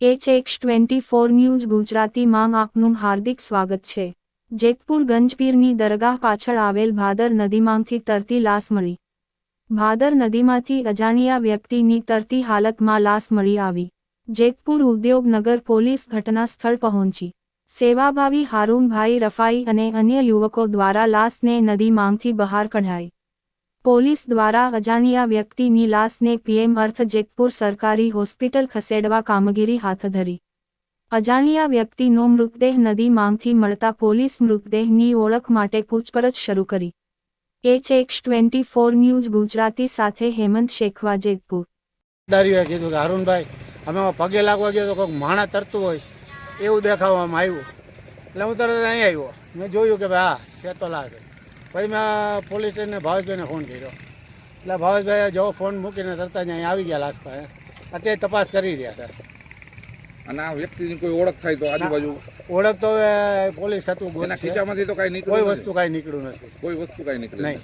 HX24 news ગુજરાતીમાં આપનું હાર્દિક સ્વાગત છે। જેતપુર ગંજપીરની દરગાહ પાછળ આવેલ ભાદર નદીમાંથી તરતી લાશ મળી। ભાદર નદીમાંથી અજાણ્યા વ્યક્તિની તરતી હાલતમાં લાશ મળી આવી। જેતપુર ઉદ્યોગનગર પોલીસ ઘટના સ્થળ પહોંચી સેવાભાવી હારૂનભાઈ રફાઈ અને અન્ય યુવકો દ્વારા લાશને નદીમાંથી બહાર કઢાઈ। પોલીસ દ્વારા અજાણ્યા વ્યક્તિની લાશને પીએમ અર્થ જેતપુર સરકારી હોસ્પિટલ ખસેડવા કામગીરી હાથ ધરી। અજાણ્યા વ્યક્તિનો મૃતદેહ નદીમાંથી મળતા પોલીસ મૃતદેહની ઓળખ માટે પૂછપરછ શરૂ કરી। HX24 ન્યૂઝ ગુજરાતી સાથે હેમંત શેખવા, જેતપુર। દારીએ કીધું કે હારૂનભાઈ અમે પગે લાગવા ગયા તો કોઈક માણા તરતું હોય એવું દેખાવામાં આવ્યું, એટલે હું તરત અહીં આવ્યો। મેં જોયું કે ભાઈ હા સેતોલા છે। પછી મેં પોલીસ સ્ટેશને ભાવેશભાઈને ફોન કર્યો, એટલે ભાવેશભાઈએ જો ફોન મૂકીને તરત જ અહીં આવી ગયા લાશ પાસે। અત્યારે તપાસ કરી રહ્યા છે। અને આ વ્યક્તિની કોઈ ઓળખ થાય તો આજુબાજુ ઓળખ તો હવે પોલીસ થતું એના ગોતશે। ખીચામાંથી તો કાંઈ કોઈ નીકળ્યું વસ્તુ કાંઈ નીકળ્યું નથી, કોઈ વસ્તુ કાંઈ નીકળે નહીં।